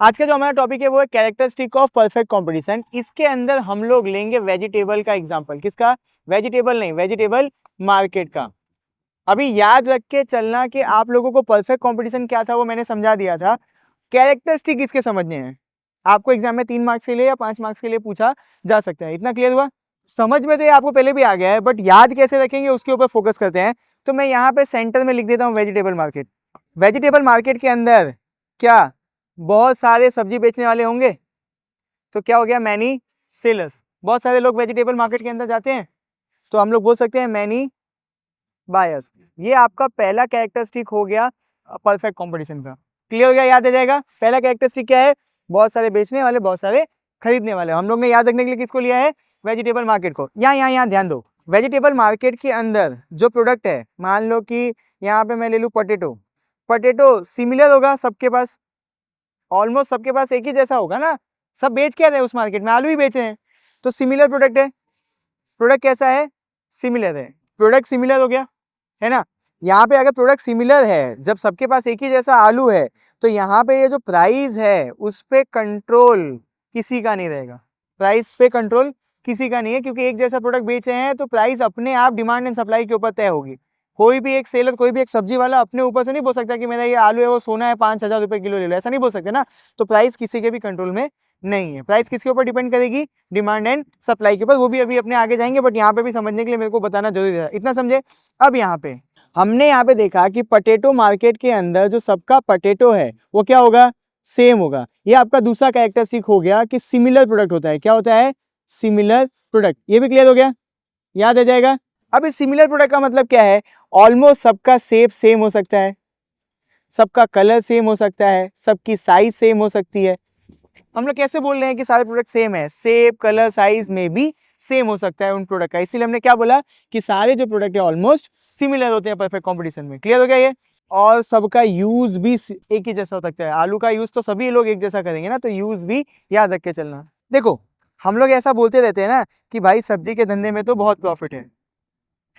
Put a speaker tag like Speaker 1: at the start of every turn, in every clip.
Speaker 1: आज का जो हमारा टॉपिक है वो है कैरेक्टरिस्टिक ऑफ परफेक्ट कंपटीशन। इसके अंदर हम लोग लेंगे वेजिटेबल का एग्जांपल। किसका? वेजिटेबल नहीं, वेजिटेबल मार्केट का। अभी याद रख के चलना कि आप लोगों को परफेक्ट कंपटीशन क्या था वो मैंने समझा दिया था। कैरेक्टरिस्टिक इसके समझने हैं। आपको एग्जाम में 3 मार्क्स के लिए या 5 मार्क्स के लिए पूछा जा सकता है। इतना क्लियर हुआ? समझ में तो ये आपको पहले भी आ गया है, बट याद कैसे रखेंगे उसके ऊपर फोकस करते हैं। तो मैं यहाँ पे सेंटर में लिख देता हूँ वेजिटेबल मार्केट। वेजिटेबल मार्केट के अंदर क्या बहुत सारे सब्जी बेचने वाले होंगे, तो क्या हो गया? Many sellers. बहुत सारे लोग वेजिटेबल मार्केट के अंदर जाते हैं, तो हम लोग बोल सकते हैं मैनी बायर्स। ये आपका पहला कैरेक्टरिस्टिक हो गया परफेक्ट कंपटीशन का। क्लियर हो गया? याद आ जाएगा। पहला कैरेक्टरिस्टिक क्या है? बहुत सारे बेचने वाले, बहुत सारे खरीदने वाले। हम लोग ने याद रखने के लिए किसको लिया है? वेजिटेबल मार्केट को। यहाँ ध्यान दो। वेजिटेबल मार्केट के अंदर जो प्रोडक्ट है, मान लो कि यहाँ पे मैं ले लूँ पोटेटो। पोटेटो सिमिलर होगा सबके पास, ऑलमोस्ट सबके पास एक ही जैसा होगा ना। सब बेच क्या रहे हैं उस मार्केट में? आलू ही बेचे हैं, तो सिमिलर प्रोडक्ट है। प्रोडक्ट कैसा है? सिमिलर है। प्रोडक्ट सिमिलर हो गया, है ना। यहाँ पे अगर प्रोडक्ट सिमिलर है, जब सबके पास एक ही जैसा आलू है, तो यहाँ पे ये जो प्राइस है उस पे कंट्रोल किसी का नहीं रहेगा। प्राइस पे कंट्रोल किसी का नहीं है, क्योंकि एक जैसा प्रोडक्ट बेचे हैं तो प्राइस अपने आप डिमांड एंड सप्लाई के ऊपर तय होगी। कोई भी एक सेलर, कोई भी एक सब्जी वाला अपने ऊपर से नहीं बोल सकता कि मेरा ये आलू है वो सोना है 5,000 रुपये किलो ले लो, ऐसा नहीं बोल सकते ना। तो प्राइस किसी के भी कंट्रोल में नहीं है। प्राइस किसके ऊपर डिपेंड करेगी? डिमांड एंड सप्लाई के ऊपर। वो भी अभी अपने आगे जाएंगे, बट यहाँ पे भी समझने के लिए मेरे को बताना जरूरी है। इतना समझे? अब यहाँ पे हमने यहाँ पे देखा कि पोटैटो मार्केट के अंदर जो सबका पोटैटो है वो क्या होगा? सेम होगा। ये आपका दूसरा कैरेक्टरिस्टिक हो गया कि सिमिलर प्रोडक्ट होता है। क्या होता है? Similar product. ये भी क्लियर हो गया? याद आ जाएगा। अब इस सिमिलर प्रोडक्ट का मतलब क्या है? ऑलमोस्ट सबका शेप सेम हो सकता है, सबका कलर सेम हो सकता है, सबकी साइज सेम हो सकती है। हम लोग कैसे बोल रहे हैं कि सारे प्रोडक्ट सेम है? शेप, कलर, साइज में भी सेम हो सकता है उन प्रोडक्ट का। इसीलिए हमने क्या बोला कि सारे जो प्रोडक्ट है ऑलमोस्ट सिमिलर होते हैं परफेक्ट कंपटीशन में। क्लियर हो गया ये? और सबका यूज भी एक ही जैसा हो सकता है। आलू का यूज तो सभी लोग एक जैसा करेंगे ना, तो यूज भी याद रख के चलना। देखो, हम लोग ऐसा बोलते रहते हैं ना कि भाई सब्जी के धंधे में तो बहुत प्रॉफिट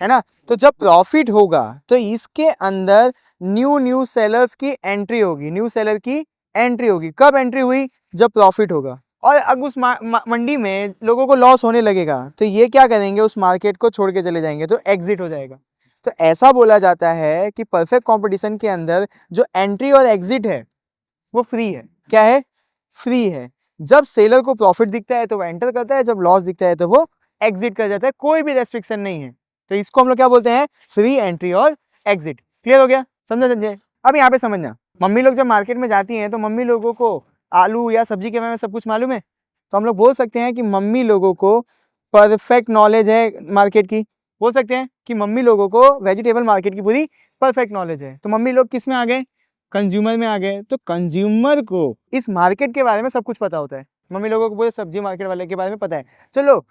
Speaker 1: है ना। तो जब प्रॉफिट होगा तो इसके अंदर न्यू सेलर्स की एंट्री होगी। न्यू सेलर की एंट्री होगी। कब एंट्री हुई? जब प्रॉफिट होगा। और अब उस मंडी में लोगों को लॉस होने लगेगा, तो ये क्या करेंगे? उस मार्केट को छोड़ के चले जाएंगे, तो एग्जिट हो जाएगा। तो ऐसा बोला जाता है कि परफेक्ट कंपटीशन के अंदर जो एंट्री और एग्जिट है वो फ्री है। क्या है? फ्री है। जब सेलर को प्रॉफिट दिखता है तो वो एंटर करता है, जब लॉस दिखता है तो वो एग्जिट कर जाता है। कोई भी रेस्ट्रिक्शन नहीं है। तो इसको हम लोग क्या बोलते हैं? फ्री एंट्री और एग्जिट। क्लियर हो गया? समझे? अब यहाँ पे समझना, मम्मी लोग जब मार्केट में जाती हैं तो मम्मी लोगों को आलू या सब्जी के बारे में सब कुछ मालूम है। तो हम लोग बोल सकते हैं कि मम्मी लोगों को परफेक्ट नॉलेज है मार्केट की। बोल सकते हैं कि मम्मी लोगों को वेजिटेबल मार्केट की पूरी परफेक्ट नॉलेज है। तो मम्मी लोग किस में आ गए? कंज्यूमर में आ गए। तो कंज्यूमर को इस मार्केट के बारे में सब कुछ पता होता है। मम्मी लोगों को पूरे सब्जी मार्केट वाले के बारे में पता है। चलो,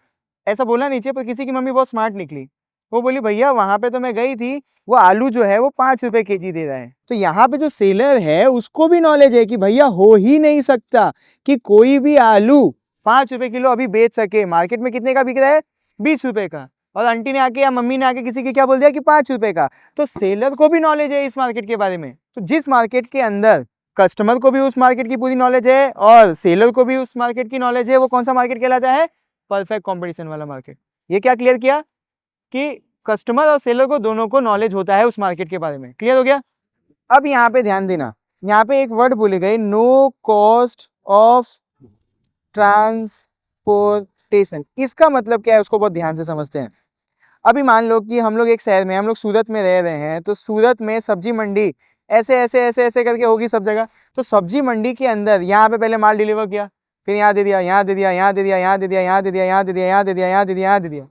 Speaker 1: ऐसा बोलना नहीं चाहिए, पर किसी की मम्मी बहुत स्मार्ट निकली। वो बोली भैया वहां पे तो मैं गई थी, वो आलू जो है वो 5 रुपए केजी दे रहा है। तो यहाँ पे जो सेलर है उसको भी नॉलेज है कि भैया हो ही नहीं सकता कि कोई भी आलू 5 रुपए किलो अभी बेच सके। मार्केट में कितने का बिक रहा है? 20 रुपए का। और आंटी ने आके या मम्मी ने आके किसी के क्या बोल दिया कि 5 रुपए का। तो सेलर को भी नॉलेज है इस मार्केट के बारे में। तो जिस मार्केट के अंदर कस्टमर को भी उस मार्केट की पूरी नॉलेज है और सेलर को भी उस मार्केट की नॉलेज है, वो कौन सा मार्केट कहलाता है? परफेक्ट कंपटीशन वाला मार्केट। ये क्या क्लियर किया कि कस्टमर और सेलर को दोनों को नॉलेज होता है उस मार्केट के बारे में। क्लियर हो गया? अब यहाँ पे ध्यान देना, यहाँ पे एक वर्ड भूल गए, नो कॉस्ट ऑफ ट्रांसपोर्टेशन। इसका मतलब क्या है उसको बहुत ध्यान से समझते हैं। अभी मान लो कि हम लोग एक शहर में, हम लोग सूरत में रह रहे हैं, तो सूरत में सब्जी मंडी ऐसे ऐसे ऐसे ऐसे करके होगी सब जगह। तो सब्जी मंडी के अंदर यहाँ पे पहले माल डिलीवर किया, फिर यहाँ दे दिया, यहाँ दे दिया, यहाँ दे दिया, यहाँ दे दिया, यहाँ दे दिया, यहाँ दे दिया, यहाँ दे दिया, यहाँ दे दिया, यहाँ दे दिया।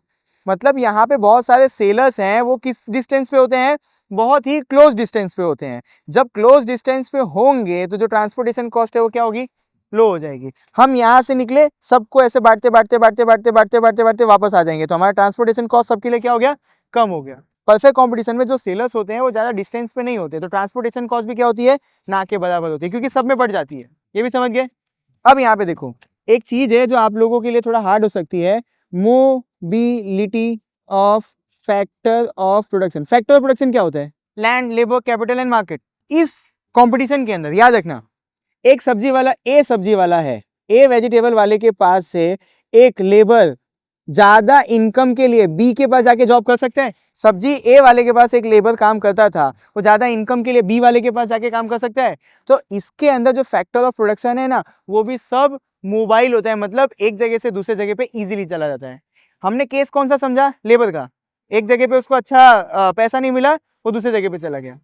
Speaker 1: मतलब यहाँ पे बहुत सारे सेलर्स हैं। वो किस डिस्टेंस पे होते हैं? बहुत ही क्लोज डिस्टेंस पे होते हैं। जब क्लोज डिस्टेंस पे होंगे तो जो ट्रांसपोर्टेशन कॉस्ट है वो क्या होगी? लो हो जाएगी। हम यहाँ से निकले, सबको ऐसे बांटते बांटते बांटते बांटते बांटते बांटते बांटते वापस आ जाएंगे, तो हमारा ट्रांसपोर्टेशन कॉस्ट सबके लिए क्या हो गया? कम हो गया। परफेक्ट कंपटीशन में जो सेलर्स होते हैं वो ज्यादा डिस्टेंस पे नहीं होते, तो ट्रांसपोर्टेशन कॉस्ट भी क्या होती है? ना के बराबर होती है, क्योंकि सब में बढ़ जाती है। ये भी समझ गए? अब यहाँ पे देखो, एक चीज है जो आप लोगों के लिए थोड़ा हार्ड हो सकती है, mobility of factor of production. Factor of production क्या होता है? Land, labour, capital and market. इस कंपटीशन के अंदर याद रखना, एक सब्जी वाला, ए सब्जी वाला है, ए वेजिटेबल वाले के पास से एक लेबर ज्यादा इनकम के लिए बी के पास जाके जॉब कर सकते हैं? सब्जी ए वाले के पास एक लेबर काम करता था, वो ज्यादा इनकम के लिए बी वाले के पास जाके काम कर सकता है? तो इसके अंदर जो फैक्टर ऑफ प्रोडक्शन है ना, वो भी सब मोबाइल होता है, मतलब एक जगह से दूसरे जगह पे इजीली चला जाता है। हमने केस कौन सा समझा? लेबर का। एक जगह पे उसको अच्छा पैसा नहीं मिला, वो दूसरी जगह पे चला गया।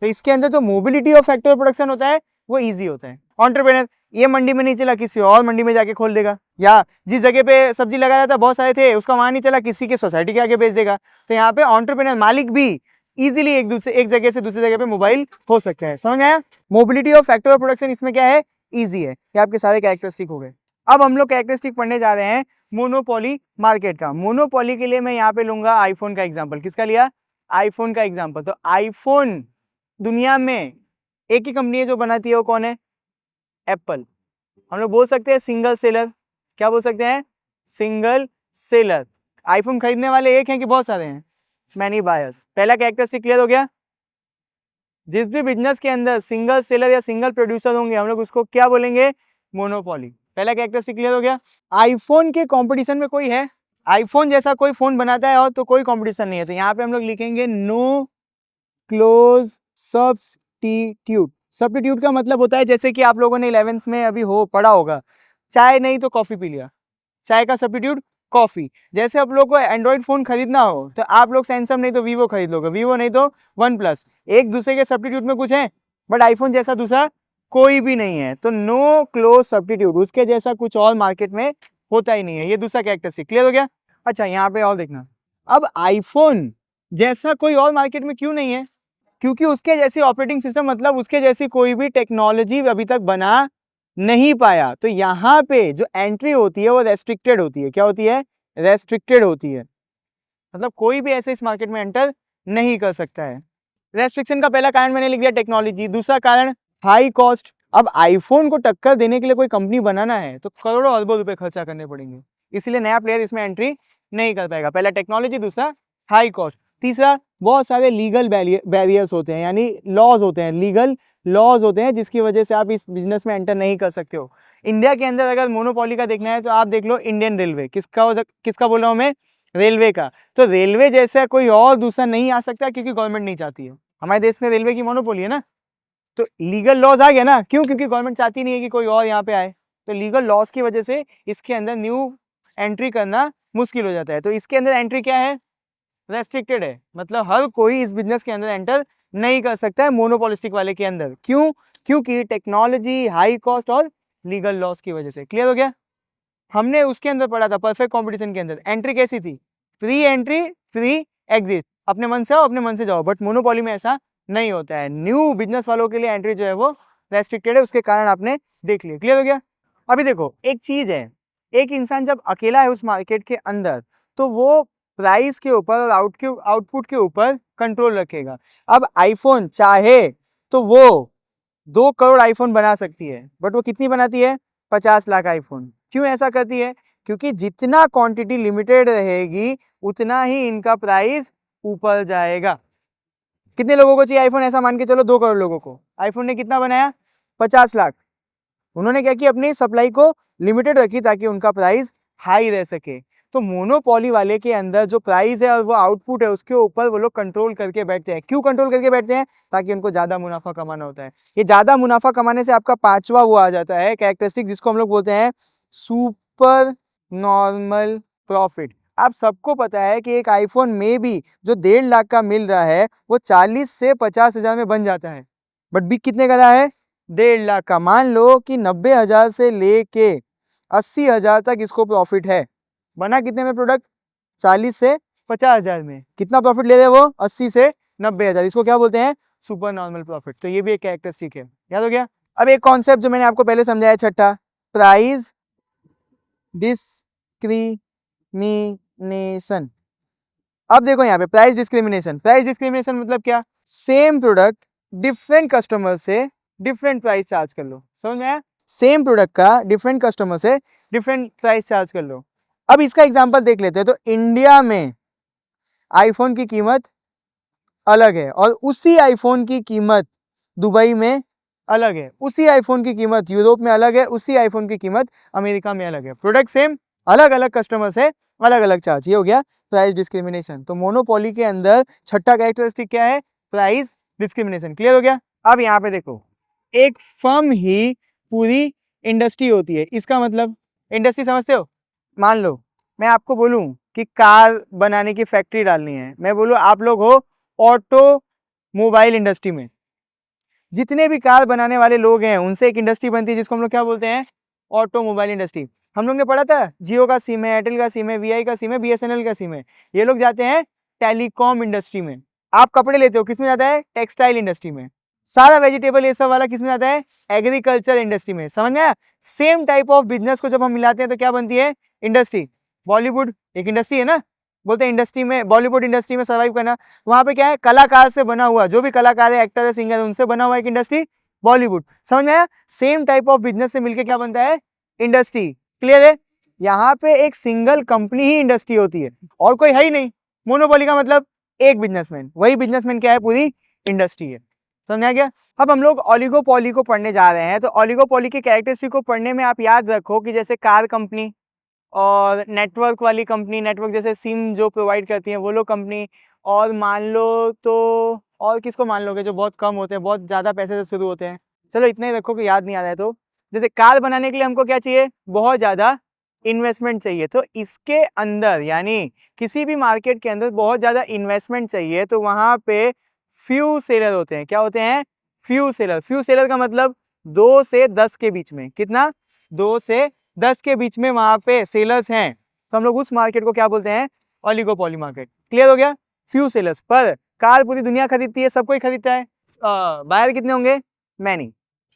Speaker 1: तो इसके अंदर जो mobility of factor of production होता है वो इजी होता है। एंटरप्रेन्योर, ये मंडी में नहीं चला, किसी और मंडी में जाके खोल देगा, या जिस जगह पे सब्जी लगाया था बहुत सारे थे, उसका वहां नहीं चला, किसी के सोसाइटी के आगे बेच देगा। तो यहाँ पे एंटरप्रेन्योर मालिक भी इजीली एक जगह से दूसरी जगह पे मोबाइल हो सकता है। समझ आया? Mobility of factor of production इसमें क्या है? इजी है। ये आपके सारे कैरेक्टरिस्टिक हो गए। अब हम लोग कैरेक्टरिस्टिक पढ़ने जा रहे हैं मोनोपोली मार्केट का। मोनोपोली के लिए मैं यहाँ पे लूंगा आईफोन का एग्जाम्पल। किसका लिया? आईफोन का एग्जाम्पल। तो आईफोन दुनिया में एक ही कंपनी है जो बनाती है, वो कौन है? एप्पल। हम लोग बोल सकते हैं सिंगल सेलर। क्या बोल सकते हैं? Single seller. आईफोन खरीदने वाले एक हैं कि बहुत सारे हैं? Many buyers. पहला कैरेक्टरिस्टिक क्लियर हो गया। जिस भी बिजनेस के अंदर सिंगल सेलर या सिंगल प्रोड्यूसर होंगे, हम लोग उसको क्या बोलेंगे? मोनोपोली। पहला कैरेक्टरिस्टिक क्लियर हो गया। आईफोन के कंपटीशन में कोई है? आईफोन जैसा कोई फोन बनाता है और तो कोई कंपटीशन नहीं है। तो यहाँ पे हम लोग लिखेंगे नो क्लोज सब्स्टिट्यूट। सब्स्टिट्यूट का मतलब होता है, जैसे कि आप लोगों ने 11th में अभी पढ़ा होगा, चाय नहीं तो कॉफी पी लिया, चाय का सब्स्टिट्यूट कॉफी। जैसे आप लोग को एंड्रॉइड फोन खरीदना हो तो आप लोग सैमसंग नहीं तो वीवो खरीद लोगे, वीवो नहीं तो वन प्लस। एक दूसरे के सब्स्टिट्यूट में कुछ है, बट आईफोन जैसा दूसरा कोई भी नहीं है। तो नो क्लोज सब्स्टिट्यूट, उसके जैसा कुछ और मार्केट में होता ही नहीं है। ये दूसरा कैरेक्टरिस्टिक क्लियर हो गया। अच्छा, यहाँ पे और देखना, अब आईफोन जैसा कोई और मार्केट में क्यों नहीं है? क्योंकि उसके जैसी ऑपरेटिंग सिस्टम, मतलब उसके जैसी कोई भी टेक्नोलॉजी अभी तक बना नहीं पाया। तो यहाँ पे जो एंट्री होती है वो रेस्ट्रिक्टेड होती है। क्या होती है? रेस्ट्रिक्टेड होती है। मतलब कोई भी ऐसे इस मार्केट में एंटर नहीं कर सकता है। रेस्ट्रिक्शन का पहला कारण मैंने लिख दिया टेक्नोलॉजी। दूसरा कारण हाई कॉस्ट। अब आईफोन को टक्कर देने के लिए कोई कंपनी बनाना है तो करोड़ों अरबों रुपए खर्चा करने पड़ेंगे, इसलिए नया प्लेयर इसमें एंट्री नहीं कर पाएगा। पहला टेक्नोलॉजी, दूसरा हाई कॉस्ट, तीसरा बहुत सारे लीगल बैरियर्स होते हैं, यानी लॉज होते हैं, लीगल लॉज होते हैं, जिसकी वजह से आप इस बिजनेस में एंटर नहीं कर सकते हो। इंडिया के अंदर अगर मोनोपोली का देखना है तो आप देख लो इंडियन रेलवे। किसका बोल रहा हूँ मैं? रेलवे का। तो रेलवे जैसा कोई और दूसरा नहीं आ सकता, क्योंकि गवर्नमेंट नहीं चाहती है। हमारे देश में रेलवे की मोनोपोली है ना, तो लीगल लॉज आ गया ना। क्यों? क्योंकि गवर्नमेंट चाहती नहीं है कि कोई और यहाँ पे आए। तो लीगल लॉज की वजह से इसके अंदर न्यू एंट्री करना मुश्किल हो जाता है। तो इसके अंदर एंट्री क्या है? रेस्ट्रिक्टेड है, मतलब हर कोई इस बिजनेस के अंदर एंटर नहीं कर सकता है मोनोपोलिस्टिक वाले के अंदर। क्यों? क्योंकि टेक्नोलॉजी, हाई कॉस्ट और लीगल लॉस की वजह से। क्लियर हो गया? हमने उसके अंदर पढ़ा था परफेक्ट कंपटीशन के अंदर, एंट्री कैसी थी? फ्री एंट्री, फ्री एग्जिट, अपने मन से आओ अपने मन से जाओ। बट मोनोपोली में ऐसा नहीं होता है। न्यू बिजनेस वालों के लिए एंट्री जो है वो रेस्ट्रिक्टेड है, उसके कारण आपने देख लिया। क्लियर हो गया? अभी देखो, एक चीज है, एक इंसान जब अकेला है उस मार्केट के अंदर तो वो प्राइस के ऊपर और आउटपुट के ऊपर कंट्रोल रखेगा। अब आईफोन चाहे तो वो 2 करोड़ आईफोन बना सकती है, बट वो कितनी बनाती है? 50 लाख आईफोन। क्यों ऐसा करती है? क्योंकि जितना क्वांटिटी लिमिटेड रहेगी उतना ही इनका प्राइस ऊपर जाएगा। कितने लोगों को चाहिए आईफोन? ऐसा मान के चलो 2 करोड़ लोगों को। आईफोन ने कितना बनाया? 50 लाख। उन्होंने क्या किया? अपनी सप्लाई को लिमिटेड रखी ताकि उनका प्राइस हाई रह सके। तो मोनोपोली वाले के अंदर जो प्राइस है और वो आउटपुट है उसके ऊपर वो लोग कंट्रोल करके बैठते हैं। क्यों कंट्रोल करके बैठते हैं? ताकि उनको ज्यादा मुनाफा कमाना होता है। ये ज्यादा मुनाफा कमाने से आपका पांचवा वो आ जाता है कैरेक्टरिस्टिक, जिसको हम लोग बोलते हैं सुपर नॉर्मल प्रॉफिट। आप सबको पता है कि एक आईफोन में भी जो 1.5 लाख का मिल रहा है वो 40 से 50 हजार में बन जाता है, बट बिक कितने का रहा है? 1.5 लाख का। मान लो कि 90,000 से लेके 80,000 तक इसको प्रॉफिट है। बना कितने में प्रोडक्ट? 40 से 50,000 में। कितना प्रॉफिट ले रहे वो? 80 से 90,000। इसको क्या बोलते हैं? Super normal profit. तो ये भी एक कैरेक्टरिस्टिक है। याद हो गया? अब एक कॉन्सेप्ट जो मैंने आपको पहले समझाया, छठा, प्राइस डिस्क्रिमिनेशन। अब देखो यहाँ पे प्राइस डिस्क्रिमिनेशन। प्राइस डिस्क्रिमिनेशन मतलब क्या? सेम प्रोडक्ट डिफरेंट कस्टमर से डिफरेंट प्राइस चार्ज कर लो। समझ में आया? सेम प्रोडक्ट का डिफरेंट कस्टमर से डिफरेंट प्राइस चार्ज कर लो। अब इसका एग्जांपल देख लेते हैं। तो इंडिया में आईफोन की कीमत अलग है और उसी आईफोन की कीमत दुबई में अलग है, उसी आईफोन की कीमत यूरोप में अलग है, उसी आईफोन की कीमत अमेरिका में अलग है। प्रोडक्ट सेम, अलग अलग कस्टमर से अलग अलग चार्ज। ये हो गया प्राइस डिस्क्रिमिनेशन। तो मोनोपोली के अंदर छठा कैरेक्टरिस्टिक क्या है? Price discrimination. क्लियर हो गया? अब यहाँ पे देखो, एक फर्म ही पूरी इंडस्ट्री होती है। इसका मतलब इंडस्ट्री समझते हो? मान लो मैं आपको बोलूं कि कार बनाने की फैक्ट्री डालनी है, मैं बोलूं आप लोग हो ऑटोमोबाइल इंडस्ट्री में, जितने भी कार बनाने वाले लोग हैं उनसे एक इंडस्ट्री बनती है जिसको हम लोग क्या बोलते हैं? Automobile industry. हम लोग ने पढ़ा था जियो का सिम है, एयरटेल का सिम है, वीआई का सिम है, बीएसएनएल का सिम है। ये लोग जाते हैं टेलीकॉम इंडस्ट्री में। आप कपड़े लेते हो, किसमें जाता है? टेक्सटाइल इंडस्ट्री में। सारा वेजिटेबल ये सब वाला किसमें जाता है? एग्रीकल्चर इंडस्ट्री में। समझ में आया? सेम टाइप ऑफ बिजनेस को जब हम मिलाते हैं तो क्या बनती है? इंडस्ट्री। बॉलीवुड एक इंडस्ट्री है ना, बोलते हैं इंडस्ट्री में, बॉलीवुड इंडस्ट्री में सर्वाइव करना। वहां पे क्या है? कलाकार से बना हुआ, जो भी कलाकार है, एक्टर है, सिंगर है, उनसे बना हुआ एक इंडस्ट्री बॉलीवुड। समझ में आया? सेम टाइप ऑफ बिजनेस से मिलके क्या बनता है? इंडस्ट्री। क्लियर है? यहाँ पे एक सिंगल कंपनी ही इंडस्ट्री होती है और कोई है ही नहीं। मोनोपोली का मतलब एक बिजनेसमैन, वही बिजनेसमैन क्या है? पूरी इंडस्ट्री है। समझ आ गया? अब हम लोग ओलिगोपोली को पढ़ने जा रहे हैं। तो ओलिगोपोली के कैरेक्टरिस्टिक को पढ़ने में आप याद रखो कि जैसे कार कंपनी और नेटवर्क वाली कंपनी, नेटवर्क जैसे सिम जो प्रोवाइड करती है वो लोग कंपनी, और मान लो तो और किसको मान लोगे जो बहुत कम होते हैं, बहुत ज़्यादा पैसे से शुरू होते हैं? चलो इतना ही रखो कि याद नहीं आ रहा है। तो जैसे कार बनाने के लिए हमको क्या चाहिए? बहुत ज़्यादा इन्वेस्टमेंट चाहिए। तो इसके अंदर यानी किसी भी मार्केट के अंदर बहुत ज़्यादा इन्वेस्टमेंट चाहिए, तो वहाँ पे फ्यू सेलर होते हैं। क्या होते हैं? Few seller. फ्यू सेलर का मतलब 2 से 10 के बीच में। कितना? 2 से 10 के बीच में वहां पे सेलर्स हैं। तो हम लोग उस मार्केट को क्या बोलते हैं? Oligopoly market. क्लियर हो गया? Few sellers. पर कार पूरी दुनिया खरीदती है, सब कोई खरीदता है। बायर कितने होंगे? Many.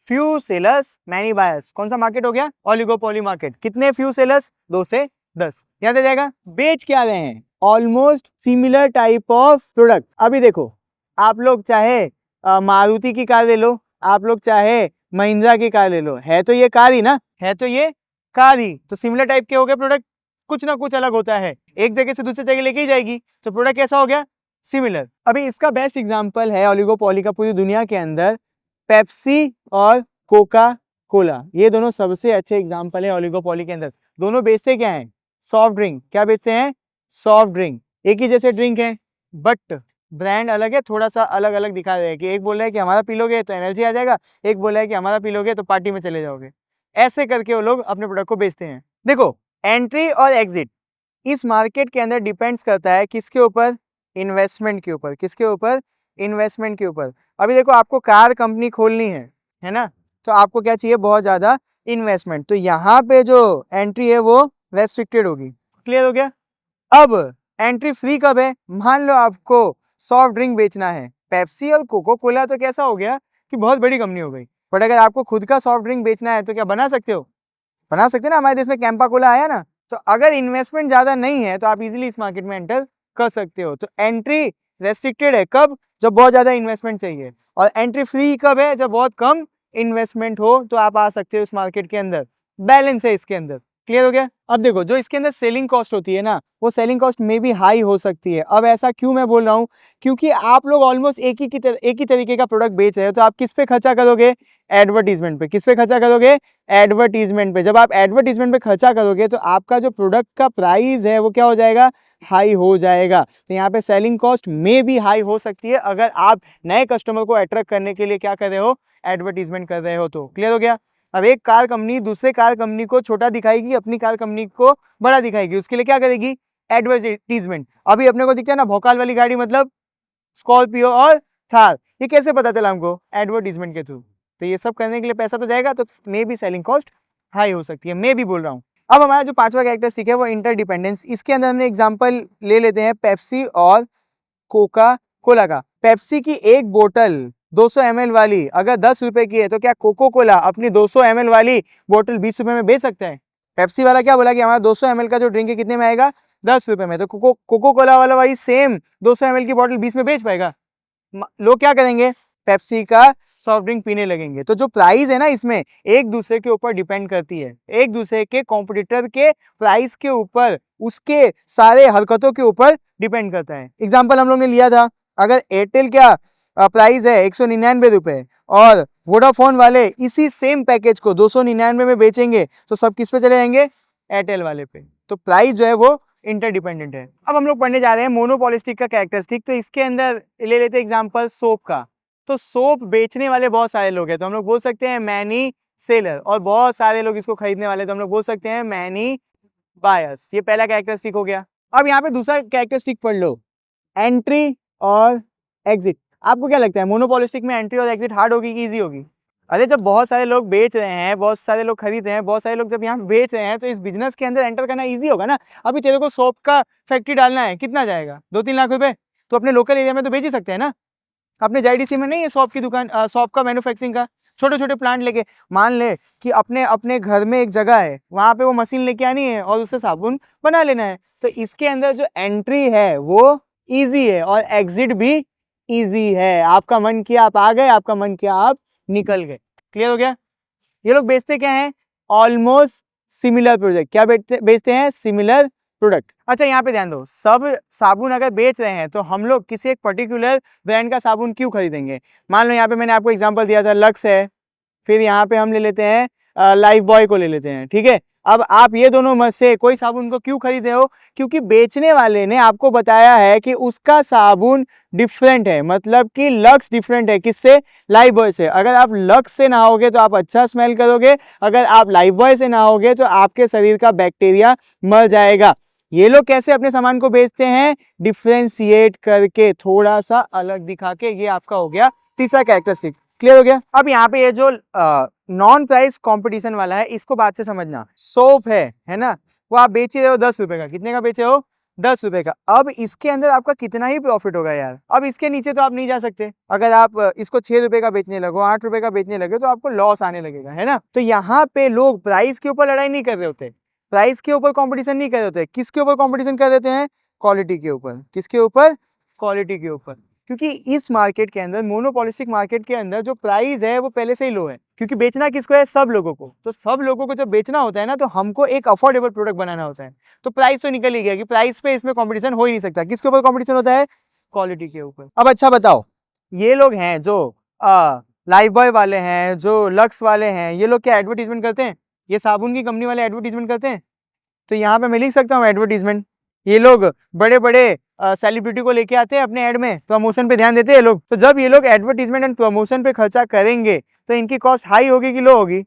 Speaker 1: Few sellers many buyers. कौन सा मार्केट हो गया? Oligopoly market. कितने फ्यू सेलर्स? 2 से 10। याद आ जाएगा? बेच क्या रहे हैं? Almost similar type of product. अभी देखो, आप लोग चाहे मारुति की कार ले लो, आप लोग चाहे महिंद्रा की कार ले लो, है तो ये कार ही ना, है तो ये कार ही। तो सिमिलर टाइप के हो गए प्रोडक्ट, कुछ ना कुछ अलग होता है, एक जगह से दूसरी जगह लेके ही जाएगी, तो प्रोडक्ट कैसा हो गया? सिमिलर। अभी इसका बेस्ट एग्जांपल है ओलिगोपोली का पूरी दुनिया के अंदर पेप्सी और कोका कोला। ये दोनों सबसे अच्छे एग्जांपल है ओलिगोपोली के अंदर। दोनों बेचते क्या है? Soft drink. क्या बेचते हैं? Soft drink. एक ही जैसे ड्रिंक है बट ब्रांड अलग है, थोड़ा सा अलग अलग दिखा रहे हैं कि एक बोल रहा है कि हमारा पी लोगे तो एनर्जी आ जाएगा, एक बोल रहा है कि हमारा पी लोगे तो पार्टी में चले जाओगे। ऐसे करके वो लोग अपने प्रोडक्ट को बेचते हैं। देखो, एंट्री और एग्जिट इस मार्केट के अंदर डिपेंड्स करता है किसके ऊपर? इन्वेस्टमेंट के ऊपर। किसके ऊपर? इन्वेस्टमेंट के ऊपर। अभी देखो, आपको कार कंपनी खोलनी है ना, तो आपको क्या चाहिए? बहुत ज्यादा इन्वेस्टमेंट। तो यहाँ पे जो एंट्री है वो रेस्ट्रिक्टेड होगी। क्लियर हो गया? अब एंट्री फ्री कब है? मान लो आपको सॉफ्ट ड्रिंक बेचना है, पेप्सी और कोको कोला तो कैसा हो गया कि बहुत बड़ी कंपनी हो गई, बट अगर आपको खुद का सॉफ्ट ड्रिंक बेचना है तो क्या बना सकते हो? बना सकते ना, हमारे देश में कैंपा कोला आया ना। तो अगर इन्वेस्टमेंट ज्यादा नहीं है तो आप इजीली इस मार्केट में एंटर कर सकते हो। तो एंट्री रेस्ट्रिक्टेड है कब? जब बहुत ज्यादा इन्वेस्टमेंट चाहिए। और एंट्री फ्री कब है? जब बहुत कम इन्वेस्टमेंट हो तो आप आ सकते हो इस मार्केट के अंदर। बैलेंस है इसके अंदर। क्लियर हो गया? अब देखो, जो इसके अंदर सेलिंग कॉस्ट होती है ना, वो सेलिंग कॉस्ट में भी हाई हो सकती है। अब ऐसा क्यों मैं बोल रहा हूँ? क्योंकि आप लोग ऑलमोस्ट एक ही तरीके का प्रोडक्ट बेच रहे हो, तो आप किस पे खर्चा करोगे? एडवर्टीजमेंट पे। किस पे खर्चा करोगे? एडवर्टीजमेंट पे। जब आप एडवर्टीजमेंट पे खर्चा करोगे तो आपका जो प्रोडक्ट का प्राइस है वो क्या हो जाएगा? हाई हो जाएगा। तो यहाँ पे सेलिंग कॉस्ट में भी हाई हो सकती है अगर आप नए कस्टमर को अट्रैक्ट करने के लिए क्या कर रहे हो? एडवर्टीजमेंट कर रहे हो। तो क्लियर हो गया? अब एक कार कंपनी दूसरे कार कंपनी को छोटा दिखाएगी, अपनी कार कंपनी को बड़ा दिखाएगी, उसके लिए क्या करेगी? एडवर्टीजमेंट। अभी अपने को दिखता है ना भोकाल वाली गाड़ी, मतलब स्कॉर्पियो और थार, ये कैसे पता चला हमको? एडवर्टीजमेंट के थ्रू। तो ये सब करने के लिए पैसा तो जाएगा, तो मे भी सेलिंग कॉस्ट हाई हो सकती है, मैं भी बोल रहा हूँ। अब हमारा जो पांचवा कैरेक्टरिस्टिक है वो इंटरडिपेंडेंस। इसके अंदर हमने एग्जांपल ले लेते हैं पेप्सी और कोका कोला का। पेप्सी की एक बोतल 200 ml वाली अगर 10 रुपए की है, तो क्या कोको कोला अपनी 200 ml वाली बोतल 20 रुपए में बेच सकता है? पेप्सी वाला क्या बोला कि हमारा 200 ml का जो ड्रिंक है कितने में आएगा? 10 रुपए में। तो कोको कोला वाला वही सेम 200 ml की बोतल 20 में बेच पाएगा? लोग क्या करेंगे? पेप्सी का सॉफ्ट ड्रिंक पीने लगेंगे। तो जो प्राइस है ना, इसमें एक दूसरे के ऊपर डिपेंड करती है, एक दूसरे के कॉम्पिटिटर के प्राइस के ऊपर, उसके सारे हरकतों के ऊपर डिपेंड करता है। एग्जाम्पल हम लोग ने लिया था, अगर एयरटेल क्या प्राइस है 199 रुपए और वोडाफोन वाले इसी सेम पैकेज को 299 में बेचेंगे तो सब किस पे चले जाएंगे, एयरटेल वाले पे। तो प्राइस जो है वो इंटरडिपेंडेंट है। अब हम लोग पढ़ने जा रहे हैं मोनोपोलिस्टिक का कैरेक्टरिस्टिक। तो इसके अंदर ले लेते हैं एग्जांपल सोप का। तो सोप बेचने वाले बहुत सारे लोग हैं, तो हम लोग बोल सकते हैं मैनी सेलर, और बहुत सारे लोग इसको खरीदने वाले, तो हम लोग बोल सकते हैं मैनी बायर्स। ये पहला कैरेक्टरिस्टिक हो गया। अब यहाँ पे दूसरा कैरेक्टरिस्टिक पढ़ लो, एंट्री और एग्जिट। आपको क्या लगता है मोनोपोलिस्टिक में एंट्री और एग्जिट हार्ड होगी कि इजी होगी? अरे जब बहुत सारे लोग बेच रहे हैं, बहुत सारे लोग खरीद रहे हैं, बहुत सारे लोग जब यहाँ बेच रहे हैं, तो इस बिजनेस के अंदर एंटर करना इजी होगा ना। अभी तेरे को सोप का फैक्ट्री डालना है, कितना जाएगा, 2-3 लाख रुपए। तो अपने लोकल एरिया में तो बेच ही सकते हैं ना। अपने JDC में नहीं है सॉप की दुकान, सॉप का मैन्युफैक्चरिंग का छोटे छोटे प्लांट लेके। मान ले कि अपने अपने घर में एक जगह है, वहां पे वो मशीन लेके आनी है और उससे साबुन बना लेना है। तो इसके अंदर जो एंट्री है वो इजी है और एग्जिट भी इजी है। आपका मन किया आप आ गए, आपका मन किया आप निकल गए। क्लियर हो गया? ये लोग बेचते क्या है, ऑलमोस्ट सिमिलर प्रोडक्ट। क्या बेचते हैं, सिमिलर प्रोडक्ट। अच्छा यहाँ पे ध्यान दो, सब साबुन अगर बेच रहे हैं तो हम लोग किसी एक पर्टिकुलर ब्रांड का साबुन क्यों खरीदेंगे? मान लो यहाँ पे मैंने आपको एग्जांपल दिया था, लक्स है, फिर यहाँ पे हम ले लेते हैं लाइफ बॉय को ले लेते हैं, ठीक है। अब आप ये दोनों में से कोई साबुन को क्यों खरीदे हो? क्योंकि बेचने वाले ने आपको बताया है कि उसका साबुन डिफरेंट है, मतलब कि लक्स डिफरेंट है। किससे? लाइफ बॉय से। अगर आप लक्स से नहाओगे तो आप अच्छा स्मेल करोगे, अगर आप लाइफ बॉय से नहाओगे तो आपके शरीर का बैक्टीरिया मर जाएगा। ये लोग कैसे अपने सामान को बेचते हैं? डिफ्रेंशिएट करके, थोड़ा सा अलग दिखा के। ये आपका हो गया तीसरा कैरेक्टरिस्टिक। क्लियर हो गया? अब यहाँ पे ये जो नॉन प्राइस कंपटीशन वाला है, इसको बात से समझना। सोप है ना, वो आप बेच ही रहे हो 10 रुपए का। कितने का बेचे हो? 10 रुपए का। अब इसके अंदर आपका कितना ही प्रॉफिट होगा यार। अब इसके नीचे तो आप नहीं जा सकते। अगर आप इसको 6 रुपए का बेचने लगो, 8 रुपए का बेचने लगे, तो आपको लॉस आने लगेगा, है ना। तो यहाँ पे लोग प्राइस के ऊपर लड़ाई नहीं कर रहे होते, प्राइस के ऊपर कंपटीशन नहीं कर रहे होते। किसके ऊपर कंपटीशन कर देते हैं? क्वालिटी के ऊपर। किसके ऊपर? क्वालिटी के ऊपर। क्योंकि इस मार्केट के अंदर, मोनोपोलिस्टिक मार्केट के अंदर, जो प्राइस है वो पहले से ही लो है। क्योंकि बेचना किसको है? सब लोगों को। तो सब लोगों को जब बेचना होता है ना, तो हमको एक अफोर्डेबल प्रोडक्ट बनाना होता है। तो प्राइस तो निकल ही गया कि प्राइस पे इसमें कंपटीशन हो ही नहीं सकता। किसके ऊपर कंपटीशन होता है? क्वालिटी के ऊपर। अब अच्छा बताओ, ये लोग हैं जो लाइफ बॉय वाले हैं, जो लक्स वाले हैं, ये लोग क्या एडवर्टीजमेंट करते हैं? ये साबुन की कंपनी वाले एडवर्टीजमेंट करते हैं? तो यहाँ पे मैं लिख सकता हूँ एडवर्टीजमेंट। ये लोग बड़े बड़े सेलिब्रिटी को लेके आते हैं अपने एड में, प्रमोशन पे ध्यान देते हैं लोग। तो जब ये लोग एडवर्टीजमेंट एंड प्रमोशन पे खर्चा करेंगे तो इनकी कॉस्ट हाई होगी कि लो होगी?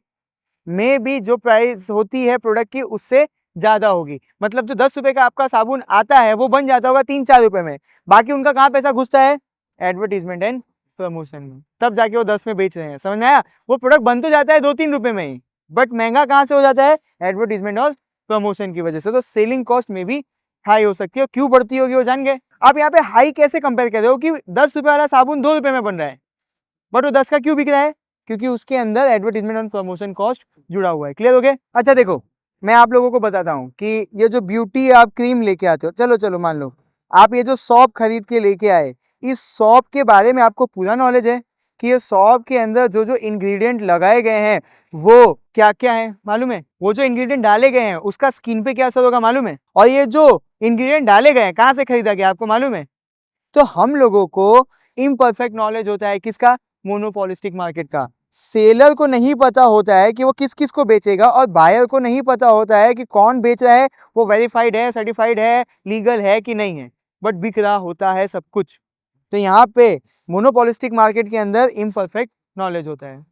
Speaker 1: मे बी जो प्राइस होती है प्रोडक्ट की उससे ज्यादा होगी। मतलब जो 10 रुपए का आपका साबुन आता है वो बन जाता होगा 3-4 रुपए में। बाकी उनका कहाँ पैसा घुसता है? एडवर्टीजमेंट एंड प्रमोशन में। तब जाके वो 10 में बेच रहे हैं। समझ में आया? वो प्रोडक्ट बन तो जाता है 2-3 रुपए में ही, बट महंगा कहाँ से हो जाता है? एडवर्टीजमेंट और प्रमोशन की वजह से। तो सेलिंग कॉस्ट में भी हाई हो सकती है। क्यों बढ़ती होगी वो जान गए। आप यहाँ पे हाई कैसे कंपेयर कर रहे हो कि 10 रुपए वाला साबुन 2 रुपए में बन रहा है, बट वो 10 का क्यों बिक रहा है? क्योंकि उसके अंदर एडवर्टीजमेंट और प्रमोशन कॉस्ट जुड़ा हुआ है। क्लियर हो गया? अच्छा देखो, मैं आप लोगों को बताता हूँ कि ये जो ब्यूटी आप क्रीम लेके आते हो, चलो मान लो आप ये जो सॉप खरीद के लेके आए, इस सॉप के बारे में आपको पूरा नॉलेज है कि ये सॉप के अंदर जो जो इंग्रेडिएंट लगाए गए हैं वो क्या क्या है मालूम है? वो जो इंग्रेडिएंट डाले गए हैं उसका स्किन पे क्या असर होगा मालूम है? और ये जो इंग्रेडिएंट डाले गए हैं कहाँ से खरीदा गया आपको मालूम है? तो हम लोगों को इम्परफेक्ट नॉलेज होता है किसका? मोनोपोलिस्टिक मार्केट का। सेलर को नहीं पता होता है कि वो किस किस को बेचेगा, और बायर को नहीं पता होता है कि कौन बेच रहा है, वो वेरीफाइड है, सर्टिफाइड है, लीगल है कि नहीं है, बट बिक रहा होता है सब कुछ। तो यहाँ पे मोनोपोलिस्टिक मार्केट के अंदर इम्परफेक्ट नॉलेज होता है।